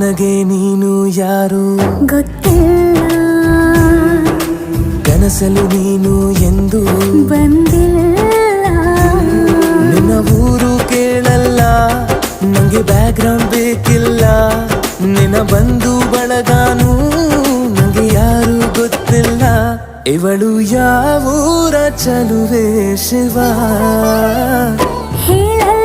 ನನಗೆ ನೀನು ಯಾರು ಗೊತ್ತಿಲ್ಲ, ಕನಸಲು ನೀನು ಎಂದು ಬಂದಿಲ್ಲ. ನಿನ್ನ ಊರು ಕೇಳಲ್ಲ, ನಂಗೆ ಬ್ಯಾಕ್ಗ್ರೌಂಡ್ ಬೇಕಿಲ್ಲ. ನಿನ್ನ ಬಂಧು ಬಳಗಾನು ನಂಗೆ ಯಾರು ಗೊತ್ತಿಲ್ಲ. ಇವಳು ಯಾವೂರ ಚಲುವೆ ಶಿವ ಹೇಳಲ್ಲ